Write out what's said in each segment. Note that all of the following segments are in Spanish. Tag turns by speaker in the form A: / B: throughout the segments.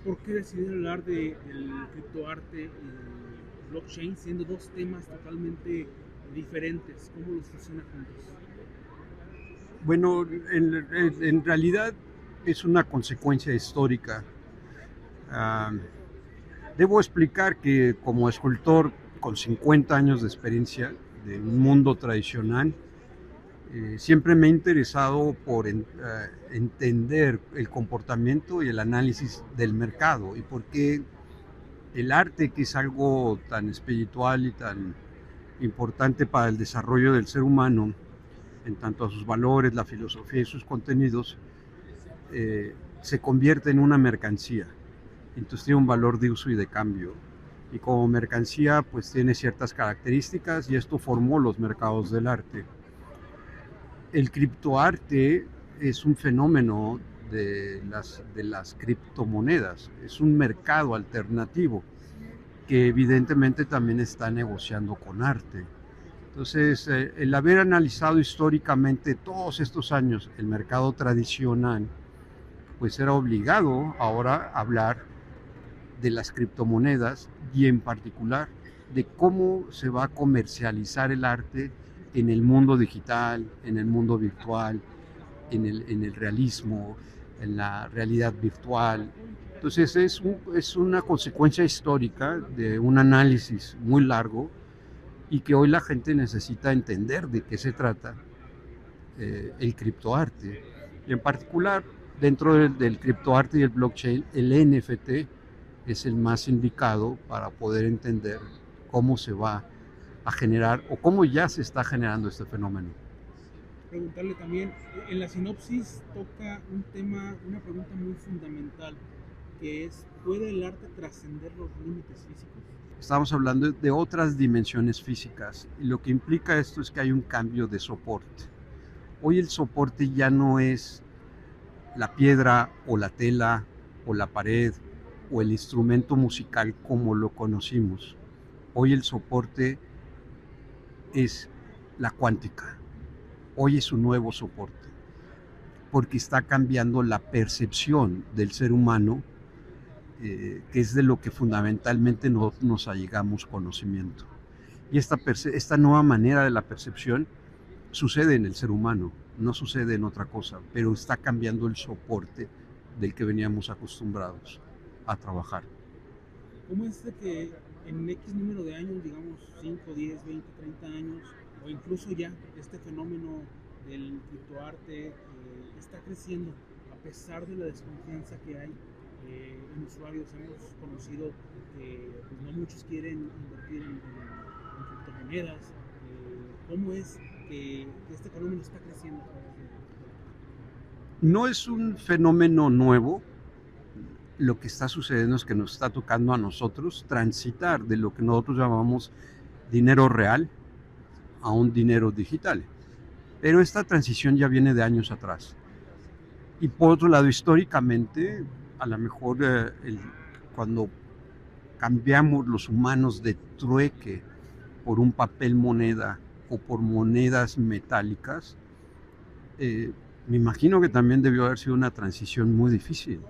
A: ¿Por qué decidir hablar del criptoarte y blockchain siendo dos temas totalmente diferentes? ¿Cómo los fusiona juntos?
B: Bueno, en realidad es una consecuencia histórica. Ah, Debo explicar que como escultor con 50 años de experiencia de un mundo tradicional, siempre me he interesado por entender el comportamiento y el análisis del mercado y por qué el arte, que es algo tan espiritual y tan importante para el desarrollo del ser humano, en tanto a sus valores, la filosofía y sus contenidos, se convierte en una mercancía. Entonces tiene un valor de uso y de cambio. Y como mercancía, pues tiene ciertas características y esto formó los mercados del arte. El criptoarte es un fenómeno de las criptomonedas, es un mercado alternativo que evidentemente también está negociando con arte. Entonces, el haber analizado históricamente todos estos años el mercado tradicional, pues era obligado ahora a hablar de las criptomonedas y en particular de cómo se va a comercializar el arte en el mundo digital, en el mundo virtual, en el realismo, en la realidad virtual. Entonces es una consecuencia histórica de un análisis muy largo y que hoy la gente necesita entender de qué se trata el criptoarte. Y en particular, dentro del criptoarte y el blockchain, el NFT es el más indicado para poder entender cómo se va a generar o cómo ya se está generando este fenómeno.
A: Preguntarle también, en la sinopsis toca un tema, una pregunta muy fundamental, que es, ¿puede el arte trascender los límites físicos?
B: Estamos hablando de otras dimensiones físicas y lo que implica esto es que hay un cambio de soporte. Hoy el soporte ya no es la piedra o la tela o la pared o el instrumento musical como lo conocimos. Hoy el soporte es la cuántica. Hoy es un nuevo soporte porque está cambiando la percepción del ser humano, que es de lo que fundamentalmente nos allegamos conocimiento. Y esta nueva manera de la percepción sucede en el ser humano, no sucede en otra cosa, pero está cambiando el soporte del que veníamos acostumbrados a trabajar.
A: ¿Cómo es de que en X número de años, digamos 5, 10, 20, 30 años, o incluso ya este fenómeno del criptoarte está creciendo a pesar de la desconfianza que hay en usuarios? Hemos conocido que pues, no muchos quieren invertir en criptomonedas. ¿Cómo es que este fenómeno está creciendo?
B: No es un fenómeno nuevo. Lo que está sucediendo es que nos está tocando a nosotros transitar de lo que nosotros llamamos dinero real a un dinero digital. Pero esta transición ya viene de años atrás. Y por otro lado, históricamente, a lo mejor cuando cambiamos los humanos de trueque por un papel moneda o por monedas metálicas, me imagino que también debió haber sido una transición muy difícil.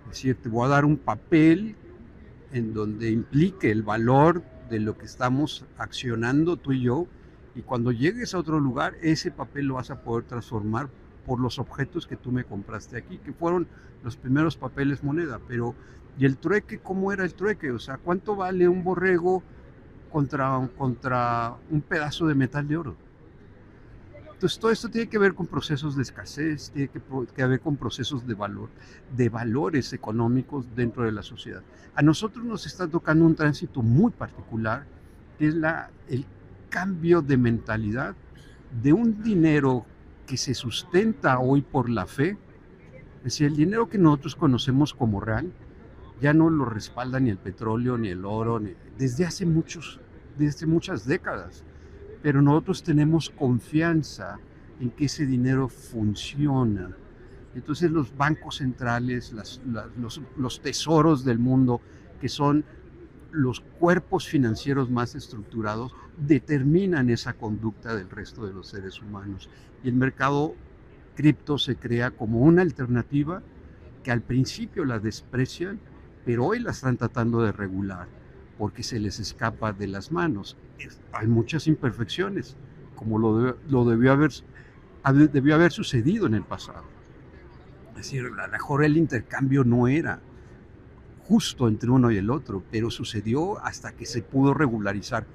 B: Es decir, te voy a dar un papel en donde implique el valor de lo que estamos accionando tú y yo, y cuando llegues a otro lugar, ese papel lo vas a poder transformar por los objetos que tú me compraste aquí, que fueron los primeros papeles moneda. Pero, ¿y el trueque? ¿Cómo era el trueque? O sea, ¿cuánto vale un borrego contra un pedazo de metal de oro? Entonces, todo esto tiene que ver con procesos de escasez, tiene que ver con procesos de valor, de valores económicos dentro de la sociedad. A nosotros nos está tocando un tránsito muy particular, que es el cambio de mentalidad de un dinero que se sustenta hoy por la fe. Es decir, el dinero que nosotros conocemos como real ya no lo respalda ni el petróleo, ni el oro, desde muchas décadas. Pero nosotros tenemos confianza en que ese dinero funciona. Entonces los bancos centrales, los tesoros del mundo, que son los cuerpos financieros más estructurados, determinan esa conducta del resto de los seres humanos. Y el mercado cripto se crea como una alternativa que al principio la desprecian, pero hoy la están tratando de regular porque se les escapa de las manos. Hay muchas imperfecciones, como lo debió haber sucedido en el pasado. Es decir, a lo mejor el intercambio no era justo entre uno y el otro, pero sucedió hasta que se pudo regularizar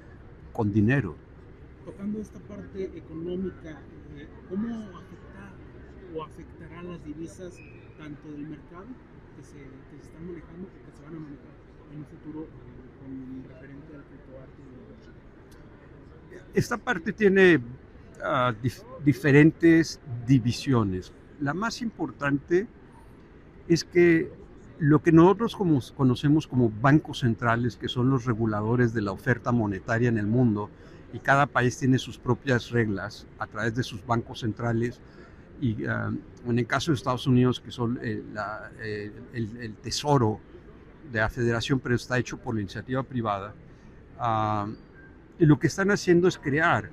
B: con dinero.
A: Tocando esta parte económica, ¿cómo afecta o afectará las divisas tanto del mercado que se están manejando o que se van a manejar en un futuro con referente al criptoarte?
B: Esta parte tiene diferentes divisiones. La más importante es que lo que nosotros conocemos como bancos centrales, que son los reguladores de la oferta monetaria en el mundo, y cada país tiene sus propias reglas a través de sus bancos centrales, y en el caso de Estados Unidos, que son el tesoro de la federación, pero está hecho por la iniciativa privada, y lo que están haciendo es crear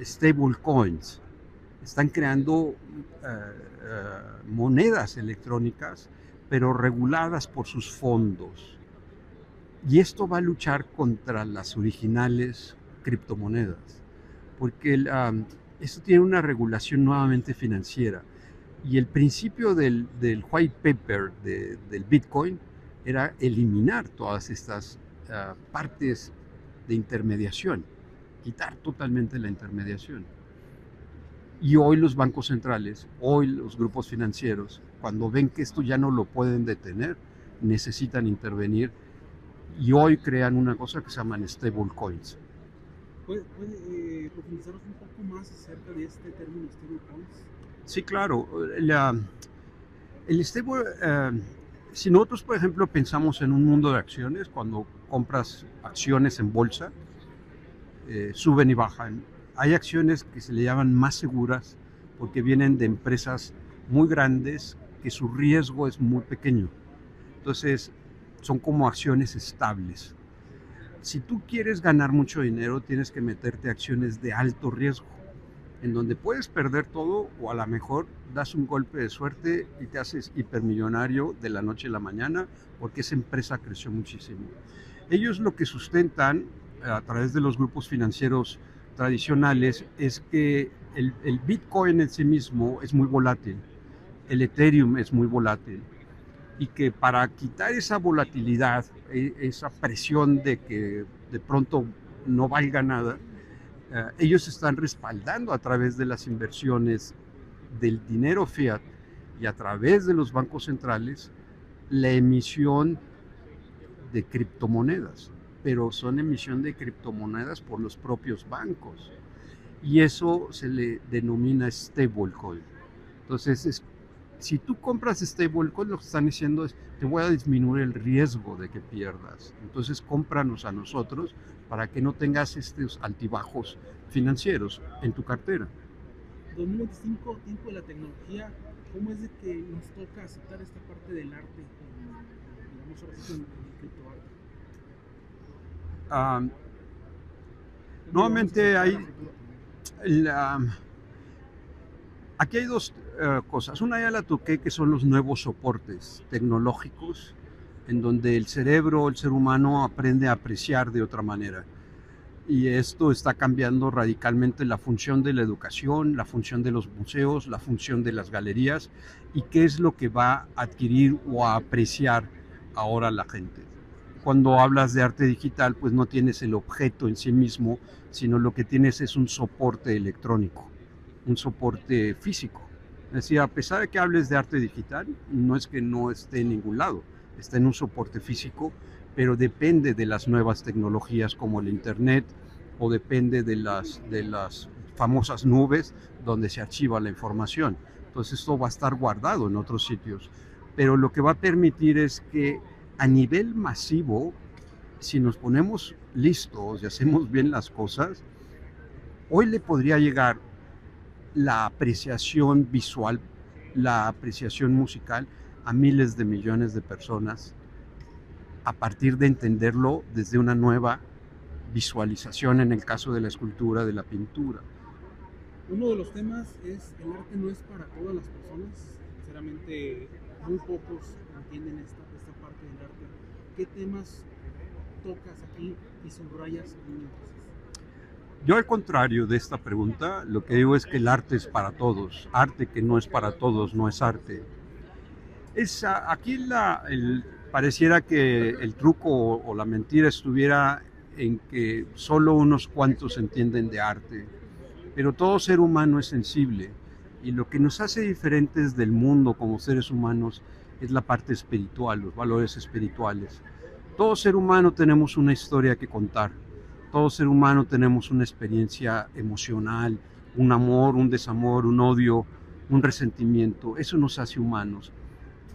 B: stable coins. Están creando monedas electrónicas, pero reguladas por sus fondos. Y esto va a luchar contra las originales criptomonedas, porque esto tiene una regulación nuevamente financiera. Y el principio del white paper del Bitcoin era eliminar todas estas partes de intermediación, quitar totalmente la intermediación. Y hoy los bancos centrales, hoy los grupos financieros, cuando ven que esto ya no lo pueden detener, necesitan intervenir y hoy crean una cosa que se llaman stablecoins.
A: ¿Puede profundizarnos un poco más acerca de este término stablecoins?
B: Sí, claro. El stable, si nosotros, por ejemplo, pensamos en un mundo de acciones, cuando compras acciones en bolsa, suben y bajan. Hay acciones que se le llaman más seguras porque vienen de empresas muy grandes que su riesgo es muy pequeño. Entonces, son como acciones estables. Si tú quieres ganar mucho dinero, tienes que meterte a acciones de alto riesgo, en donde puedes perder todo o a lo mejor das un golpe de suerte y te haces hipermillonario de la noche a la mañana porque esa empresa creció muchísimo. Ellos lo que sustentan a través de los grupos financieros tradicionales es que el Bitcoin en sí mismo es muy volátil, el Ethereum es muy volátil, y que para quitar esa volatilidad, esa presión de que de pronto no valga nada, ellos están respaldando a través de las inversiones del dinero fiat y a través de los bancos centrales la emisión de criptomonedas, pero son emisión de criptomonedas por los propios bancos y eso se le denomina stablecoin. Entonces, si tú compras stablecoin, lo que están diciendo es, te voy a disminuir el riesgo de que pierdas, entonces cómpranos a nosotros para que no tengas estos altibajos financieros en tu cartera.
A: 2025, tiempo de la tecnología, ¿cómo es de que nos toca aceptar esta parte del arte, digamos ahora sí, en el criptoarte?
B: Nuevamente aquí hay dos cosas. Una ya la toqué, que son los nuevos soportes tecnológicos, en donde el cerebro, el ser humano aprende a apreciar de otra manera. Y esto está cambiando radicalmente la función de la educación, la función de los museos, la función de las galerías, y qué es lo que va a adquirir o a apreciar ahora la gente. Cuando hablas de arte digital, pues no tienes el objeto en sí mismo, sino lo que tienes es un soporte electrónico, un soporte físico. Es decir, a pesar de que hables de arte digital, no es que no esté en ningún lado, está en un soporte físico, pero depende de las nuevas tecnologías como el internet o depende de las famosas nubes donde se archiva la información. Entonces esto va a estar guardado en otros sitios, pero lo que va a permitir es que a nivel masivo, si nos ponemos listos y hacemos bien las cosas, hoy le podría llegar la apreciación visual, la apreciación musical a miles de millones de personas a partir de entenderlo desde una nueva visualización en el caso de la escultura, de la pintura.
A: Uno de los temas es el arte no es para todas las personas, sinceramente muy pocos entienden esta parte del arte. ¿Qué temas tocas aquí y subrayas en entonces?
B: Yo, al contrario de esta pregunta, lo que digo es que el arte es para todos. Arte que no es para todos no es arte. Aquí pareciera que el truco o la mentira estuviera en que solo unos cuantos entienden de arte, pero todo ser humano es sensible, y lo que nos hace diferentes del mundo como seres humanos es la parte espiritual, los valores espirituales. Todo ser humano tenemos una historia que contar, todo ser humano tenemos una experiencia emocional, un amor, un desamor, un odio, un resentimiento. Eso nos hace humanos.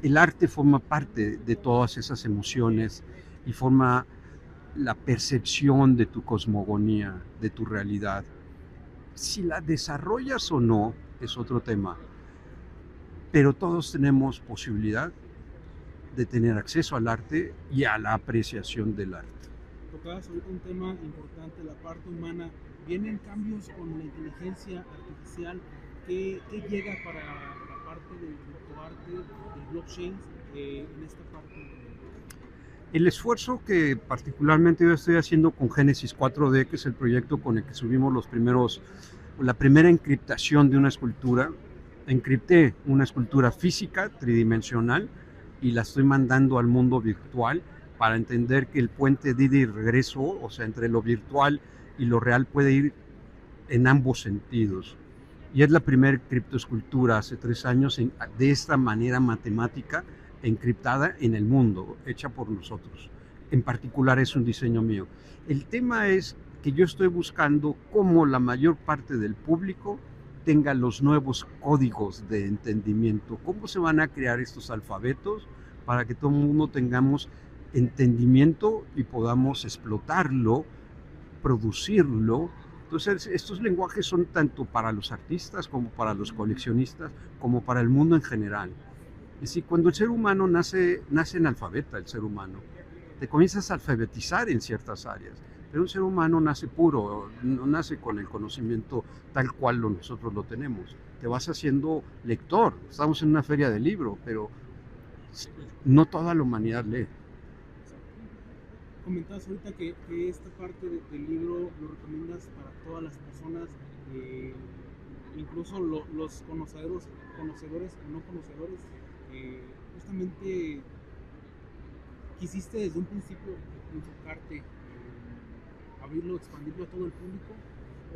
B: El arte forma parte de todas esas emociones y forma la percepción de tu cosmogonía, de tu realidad. Si la desarrollas o no es otro tema, pero todos tenemos posibilidad de tener acceso al arte y a la apreciación del arte.
A: Tocabas ahorita un tema importante, la parte humana. ¿Vienen cambios con la inteligencia artificial? ¿Qué llega para la parte del criptoarte, del blockchain, en esta parte?
B: El esfuerzo que particularmente yo estoy haciendo con Génesis 4D, que es el proyecto con el que subimos la primera encriptación de una escultura. Encripté una escultura física, tridimensional, y la estoy mandando al mundo virtual para entender que el puente de ida y regreso, o sea, entre lo virtual y lo real, puede ir en ambos sentidos. Y es la primera criptoescultura hace 3 años de esta manera matemática, encriptada en el mundo, hecha por nosotros. En particular es un diseño mío. El tema es que yo estoy buscando cómo la mayor parte del público tenga los nuevos códigos de entendimiento, cómo se van a crear estos alfabetos para que todo el mundo tengamos entendimiento y podamos explotarlo, producirlo. Entonces, estos lenguajes son tanto para los artistas como para los coleccionistas, como para el mundo en general. Es decir, cuando el ser humano nace analfabeta, el ser humano, te comienzas a alfabetizar en ciertas áreas, pero un ser humano nace puro, no nace con el conocimiento tal cual nosotros lo tenemos. Te vas haciendo lector. Estamos en una feria de libro, pero no toda la humanidad lee.
A: Comentabas ahorita que esta parte del libro lo recomiendas para todas las personas, incluso los conocedores o no conocedores. Justamente quisiste desde un principio enfocarte, abrirlo, expandirlo a todo el público,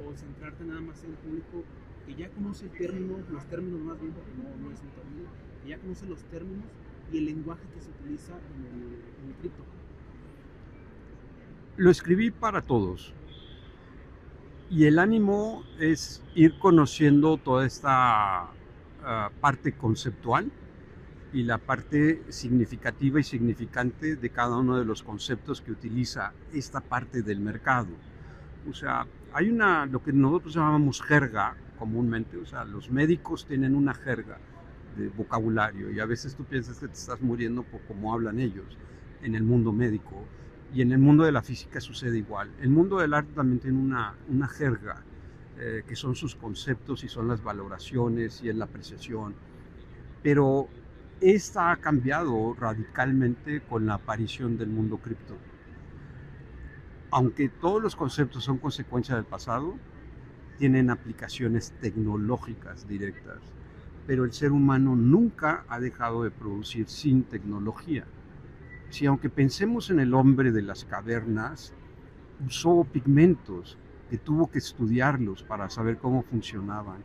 A: o centrarte nada más en el público que ya conoce el término, los términos más bien, porque no es un término, que ya conoce los términos y el lenguaje que se utiliza en el cripto.
B: Lo escribí para todos, y el ánimo es ir conociendo toda esta parte conceptual y la parte significativa y significante de cada uno de los conceptos que utiliza esta parte del mercado. O sea, hay lo que nosotros llamamos jerga comúnmente. O sea, los médicos tienen una jerga de vocabulario, y a veces tú piensas que te estás muriendo por cómo hablan ellos en el mundo médico, y en el mundo de la física sucede igual. El mundo del arte también tiene una jerga, que son sus conceptos y son las valoraciones y es la apreciación, pero esta ha cambiado radicalmente con la aparición del mundo cripto. Aunque todos los conceptos son consecuencia del pasado, tienen aplicaciones tecnológicas directas, pero el ser humano nunca ha dejado de producir sin tecnología. Si aunque pensemos en el hombre de las cavernas, usó pigmentos que tuvo que estudiarlos para saber cómo funcionaban,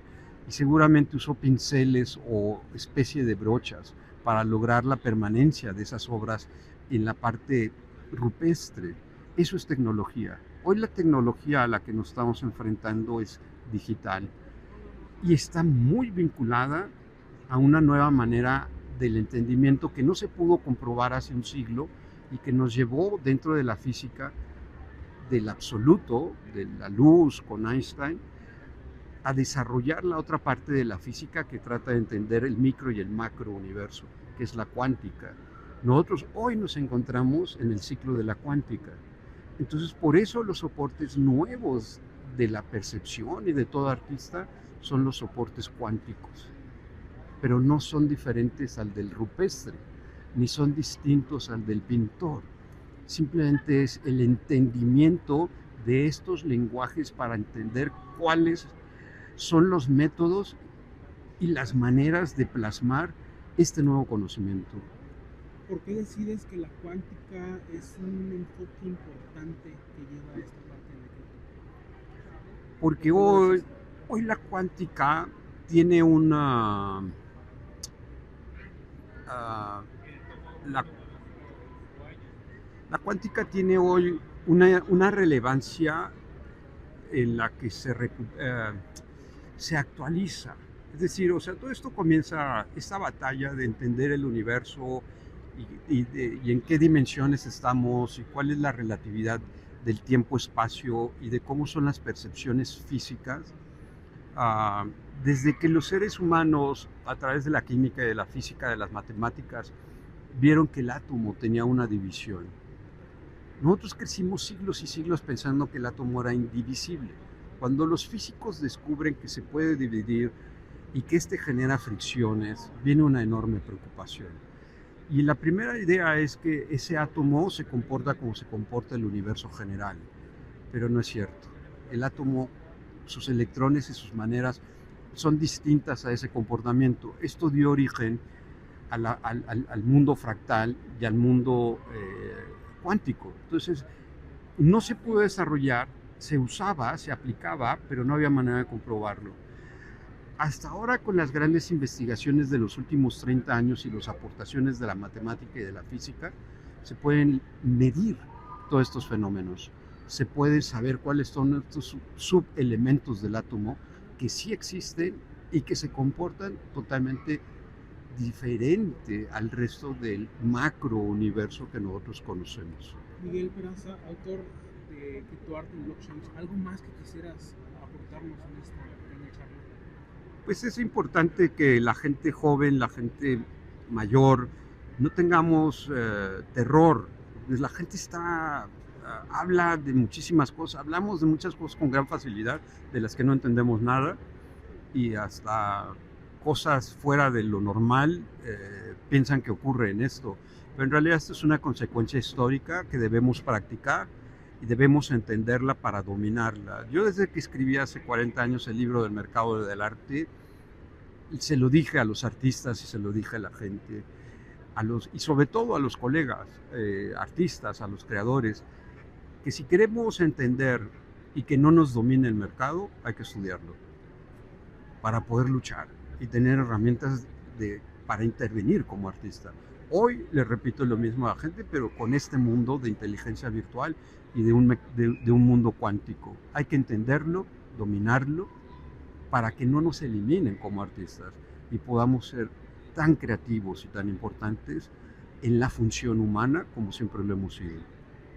B: y seguramente usó pinceles o especie de brochas para lograr la permanencia de esas obras en la parte rupestre. Eso es tecnología. Hoy la tecnología a la que nos estamos enfrentando es digital y está muy vinculada a una nueva manera del entendimiento que no se pudo comprobar hace un siglo y que nos llevó dentro de la física del absoluto, de la luz con Einstein, a desarrollar la otra parte de la física que trata de entender el micro y el macro universo, que es la cuántica. Nosotros hoy nos encontramos en el ciclo de la cuántica. Entonces, por eso los soportes nuevos de la percepción y de todo artista son los soportes cuánticos. pero no son diferentes al del rupestre, ni son distintos al del pintor. Simplemente es el entendimiento de estos lenguajes para entender cuáles son los métodos y las maneras de plasmar este nuevo conocimiento.
A: ¿Por qué decides que la cuántica es un enfoque importante que lleva a esta parte de la cripto?
B: Porque hoy la cuántica tiene una... la cuántica tiene hoy una relevancia en la que se actualiza. Es decir, o sea, todo esto comienza, esta batalla de entender el universo y en qué dimensiones estamos y cuál es la relatividad del tiempo-espacio y de cómo son las percepciones físicas. Desde que los seres humanos, a través de la química y de la física, de las matemáticas, vieron que el átomo tenía una división. Nosotros crecimos siglos y siglos pensando que el átomo era indivisible. Cuando los físicos descubren que se puede dividir y que este genera fricciones, viene una enorme preocupación. Y la primera idea es que ese átomo se comporta como se comporta el universo general, pero no es cierto. El átomo, sus electrones y sus maneras son distintas a ese comportamiento. Esto dio origen al mundo fractal y al mundo cuántico. Entonces, no se pudo desarrollar, se usaba, se aplicaba, pero no había manera de comprobarlo. Hasta ahora, con las grandes investigaciones de los últimos 30 años y las aportaciones de la matemática y de la física, se pueden medir todos estos fenómenos. Se puede saber cuáles son estos subelementos del átomo que sí existen y que se comportan totalmente diferente al resto del macrouniverso que nosotros conocemos.
A: Miguel Peraza, autor de Criptoarte y Blockchains, ¿algo más que quisieras aportarnos en esta pequeña charla?
B: Pues es importante que la gente joven, la gente mayor, no tengamos terror. Pues la gente habla de muchísimas cosas, hablamos de muchas cosas con gran facilidad, de las que no entendemos nada, y hasta cosas fuera de lo normal piensan que ocurre en esto. Pero en realidad esto es una consecuencia histórica que debemos practicar y debemos entenderla para dominarla. Yo desde que escribí hace 40 años el libro del mercado del arte, se lo dije a los artistas y se lo dije a la gente, y sobre todo a los colegas artistas, a los creadores, que si queremos entender y que no nos domine el mercado, hay que estudiarlo para poder luchar y tener herramientas para intervenir como artista. Hoy le repito lo mismo a la gente, pero con este mundo de inteligencia virtual y de un mundo cuántico. Hay que entenderlo, dominarlo, para que no nos eliminen como artistas y podamos ser tan creativos y tan importantes en la función humana como siempre lo hemos sido.